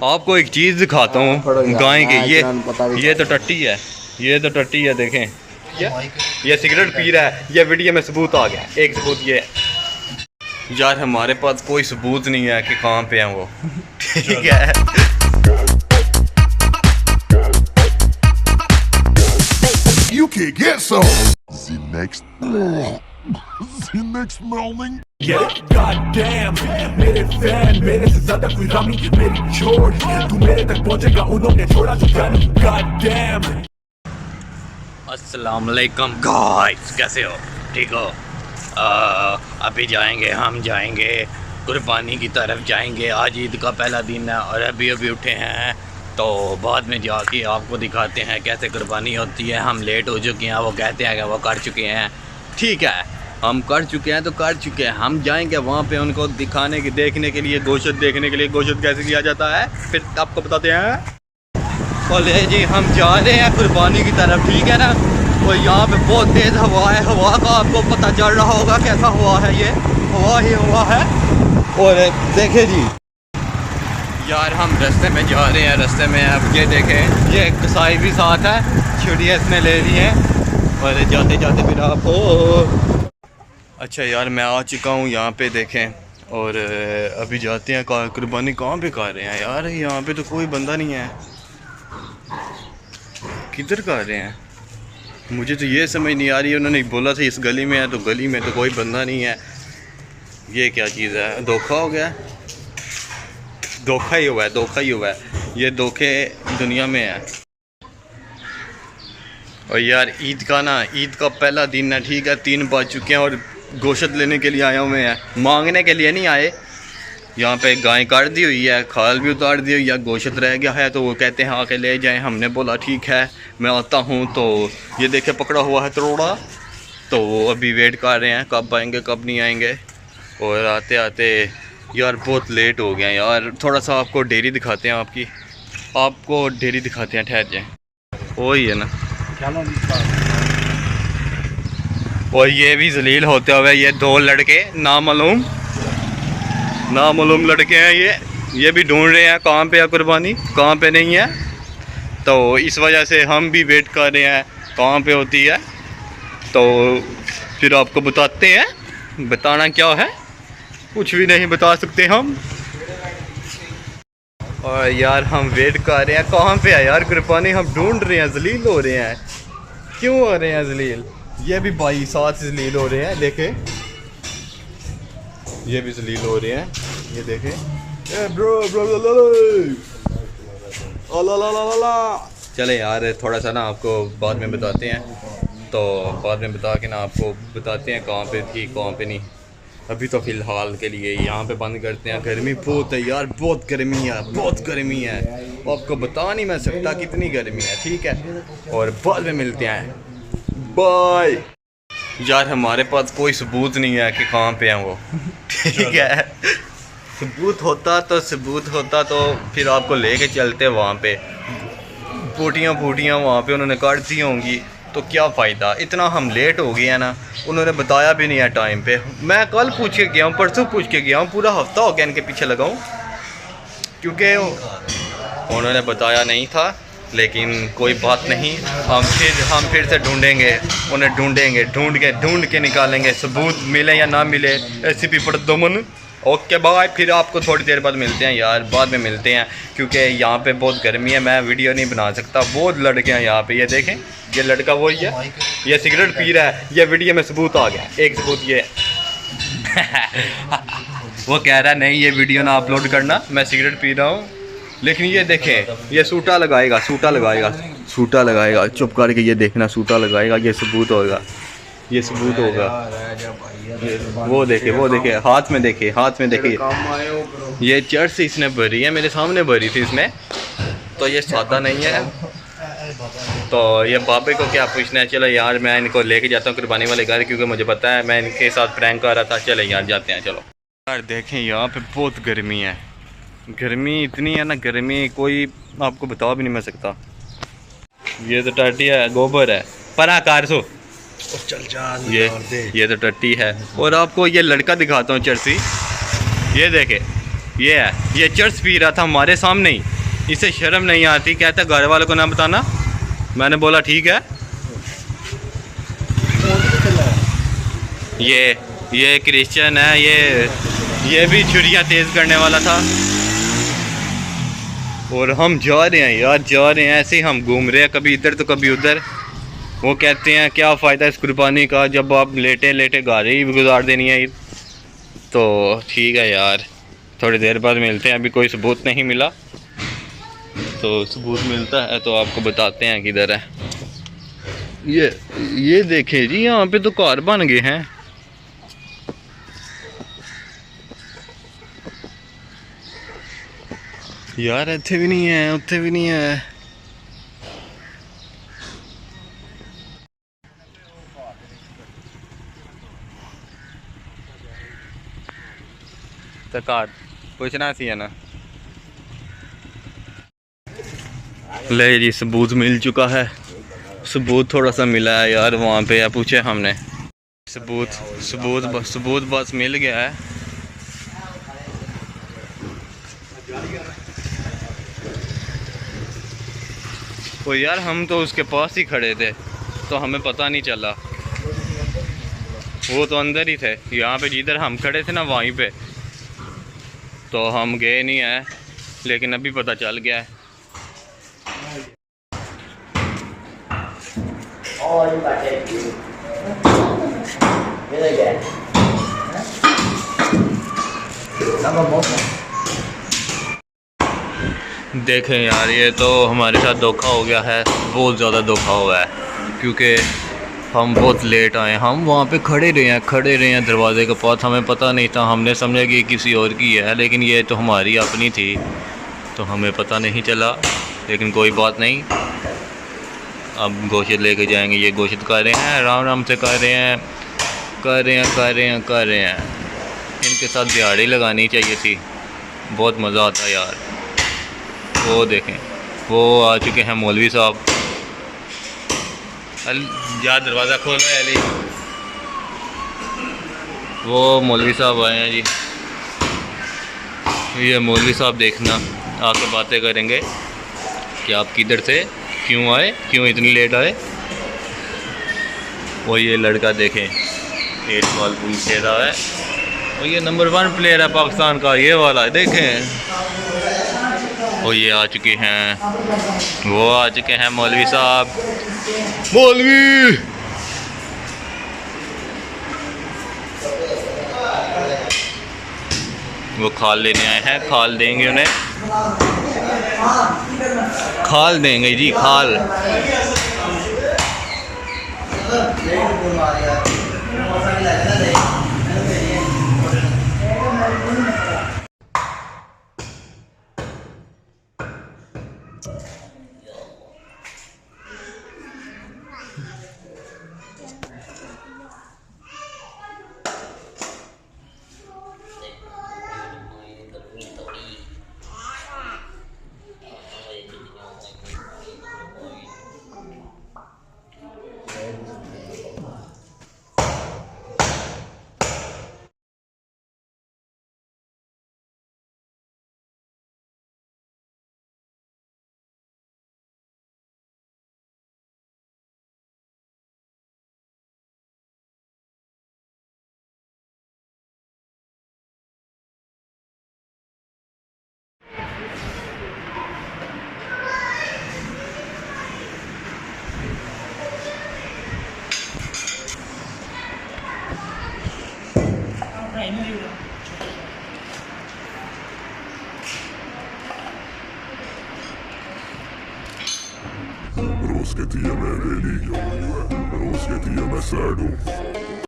आपको एक चीज़ दिखाता हूँ गाय की। ये तो टट्टी है, ये तो टट्टी है। देखें ये सिगरेट पी रहा है। ये वीडियो में सबूत आ गया। एक सबूत ये है। यार हमारे पास कोई सबूत नहीं है कि कहाँ पे हैं वो। ठीक है। You can get some. The next morning. Yeah, goddamn, मेरे फैन मेरे से ज्यादा कोई रामी मेरी छोड़ तू मेरे तक पहुंचेगा उन्होंने छोड़ा जो जान goddamn। अस्सलाम वालेकुम गाइस, कैसे हो? ठीक हो? अभी हम जाएंगे कुर्बानी की तरफ जाएंगे। आज ईद का पहला दिन है और अभी उठे हैं, तो बाद में जाके आपको दिखाते हैं कैसे कुर्बानी होती है। हम लेट हो चुके हैं, वो कहते हैं कि वो कर चुके हैं। ठीक है, हम कर चुके हैं तो कर चुके हैं। हम जाएंगे वहाँ पे उनको दिखाने की देखने के लिए, गोश्त देखने के लिए, गोश्त कैसे किया जाता है फिर आपको बताते हैं। बोले जी हम जा रहे हैं कुर्बानी की तरफ, ठीक है ना। और यहाँ पे बहुत तेज़ हवा है। हवा का आपको पता चल रहा होगा कैसा हवा है। ये हवा ही हवा है। और देखे जी यार हम रास्ते में जा रहे हैं। रास्ते में अब ये देखें, ये कसाई भी साथ है, छुट्टियाँ इसने ले ली हैं। और जाते जाते फिर आपको अच्छा यार मैं आ चुका हूँ यहाँ पे, देखें। और अभी जाते हैं। कुर्बानी कहाँ पे कर रहे हैं यार? यहाँ पे तो कोई बंदा नहीं है। किधर कर रहे हैं? मुझे तो ये समझ नहीं आ रही है। उन्होंने बोला था इस गली में है, तो गली में तो कोई बंदा नहीं है। ये क्या चीज़ है? धोखा हो गया। धोखा ही हुआ है, धोखा ही हुआ है। ये धोखे दुनिया में है। और यार ईद का पहला दिन है, ठीक है। 3 बज चुके हैं और गोश्त लेने के लिए आए हुए हैं, मांगने के लिए नहीं आए। यहाँ पे गाय काट दी हुई है, खाल भी उतार दी हुई है, गोश्त रह गया है, तो वो कहते हैं आके ले जाएं। हमने बोला ठीक है मैं आता हूँ। तो ये देखे पकड़ा हुआ है तरोड़ा। तो अभी वेट कर रहे हैं कब आएंगे कब नहीं आएंगे। और आते आते यार बहुत लेट हो गया यार। थोड़ा सा आपको डेयरी दिखाते हैं, आपको डेयरी दिखाते हैं। ठहर जाए, वही है ना। और ये भी जलील होते हुए ये 2 लड़के नामालूम लड़के हैं। ये भी ढूंढ रहे हैं कहाँ पे है कुर्बानी, कहाँ पे नहीं है। तो इस वजह से हम भी वेट कर रहे हैं कहाँ पे होती है। तो फिर आपको बताते हैं। बताना क्या है, कुछ भी नहीं बता सकते हम। और यार हम वेट कर रहे हैं कहाँ पे है यार कुर्बानी। हम ढूंढ रहे हैं, जलील हो रहे हैं। क्यों हो रहे हैं जलील? ये भी भाई साथ जलील हो रहे हैं, देखे। ये भी जलील हो रहे हैं, ये देखे। चले यार थोड़ा सा ना आपको बाद में बताते हैं। तो बाद में बता के ना आपको बताते हैं कहाँ पे थी कहाँ पे नहीं। अभी तो फ़िलहाल के लिए यहाँ पे बंद करते हैं। गर्मी बहुत है यार, बहुत गर्मी है। आपको बता नहीं मैं सकता कितनी गर्मी है, ठीक है। और बाद में मिलते हैं, बाय। यार हमारे पास कोई सबूत नहीं है कि कहाँ पे हैं वो। ठीक है, सबूत होता तो फिर आपको लेके चलते वहाँ पे। फूटियाँ वहाँ पे उन्होंने काट दी होंगी, तो क्या फ़ायदा। इतना हम लेट हो गए हैं ना, उन्होंने बताया भी नहीं है टाइम पे। मैं कल पूछ के गया हूँ, परसों पूछ के गया हूँ, पूरा हफ्ता हो गया इनके पीछे लगा हूँ, क्योंकि उन्होंने बताया नहीं था। लेकिन कोई बात नहीं, हम फिर से ढूंढेंगे, उन्हें ढूंढ के निकालेंगे। सबूत मिले या ना मिले, एसीपी पढ़ दो मन। ओके बाय, फिर आपको थोड़ी देर बाद मिलते हैं यार, बाद में मिलते हैं, क्योंकि यहाँ पे बहुत गर्मी है। मैं वीडियो नहीं बना सकता, बहुत लड़के हैं यहाँ पे। ये देखें, ये लड़का वही है, ये सिगरेट पी रहा है। ये वीडियो में सबूत आ गया। एक सबूत ये वो कह रहा है नहीं ये वीडियो ना अपलोड करना, मैं सिगरेट पी रहा हूँ। लेकिन ये देखें, ये सूटा लगाएगा। चुप करके ये देखना, सूटा लगाएगा। ये सबूत होगा। वो देखे हाथ में देखे। ये चर्च इसने भरी है, मेरे सामने भरी थी इसने। तो ये सादा नहीं है। तो ये बाबे को क्या पूछना है। चलो यार मैं इनको लेके जाता हूँ कुर्बानी वाले घर, क्योंकि मुझे पता है मैं इनके साथ प्रैंक कर रहा था। चलो यार जाते हैं, चलो। यार देखें यहाँ पे बहुत गर्मी है। गर्मी इतनी है ना, गर्मी कोई आपको बता भी नहीं मैं सकता। ये तो टट्टी है, गोबर है, पराकार सो चल जा। ये तो टट्टी है। और आपको ये लड़का दिखाता हूँ चर्सी। ये देखे, ये है, ये चर्च पी रहा था हमारे सामने ही, इसे शर्म नहीं आती, कहता घर वालों को ना बताना। मैंने बोला ठीक है। ये क्रिश्चियन है, ये भी छुरियाँ तेज़ करने वाला था। और हम जा रहे हैं यार, जा रहे हैं ऐसे ही, हम घूम रहे हैं कभी इधर तो कभी उधर। वो कहते हैं क्या फ़ायदा इस कुर्बानी का जब आप लेटे लेटे घर ही गुजार देनी है। तो ठीक है यार, थोड़ी देर बाद मिलते हैं, अभी कोई सबूत नहीं मिला, तो सबूत मिलता है तो आपको बताते हैं किधर है। ये देखें जी, यहाँ पे तो कार बन गए हैं। यार इत्थे भी नहीं है, उत्थे भी नहीं है। तो कार पूछना सी है ना। ले जी, सबूत मिल चुका है, सबूत थोड़ा सा मिला है यार, वहाँ पे या पूछे हमने। सबूत बस मिल गया है। तो यार हम तो उसके पास ही खड़े थे तो हमें पता नहीं चला, वो तो अंदर ही थे। यहाँ पे जिधर हम खड़े थे ना वहीं पे, तो हम गए नहीं हैं, लेकिन अभी पता चल गया है। देखें यार, ये तो हमारे साथ धोखा हो गया है, बहुत ज़्यादा धोखा हुआ है, क्योंकि हम बहुत लेट आए। हम वहाँ पे खड़े रहे हैं दरवाजे के पास, हमें पता नहीं था, हमने समझा कि किसी और की है, लेकिन ये तो हमारी अपनी थी, तो हमें पता नहीं चला। लेकिन कोई बात नहीं, अब गोश्त लेके जाएंगे। ये गोश्त कर रहे हैं, आराम से कर रहे हैं। इनके साथ दिहाड़ी लगानी चाहिए थी, बहुत मज़ा आता यार। वो देखें, वो आ चुके हैं मौलवी साहब। जा दरवाज़ा खोलो अली। वो मौलवी साहब आए हैं जी। ये मौलवी साहब देखना आके बातें करेंगे कि आप किधर से, क्यों आए, क्यों इतनी लेट आए। वो ये लड़का देखें, 8 बॉल पूल खेल रहा है, और ये नंबर 1 प्लेयर है पाकिस्तान का, ये वाला देखें। और ये आ चुके हैं, वो आ चुके हैं मौलवी साहब। मौलवी वो खाल लेने आए हैं, खाल देंगे उन्हें, खाल देंगे जी, खाल। Rosket i mig religion, rosket i mig särdom.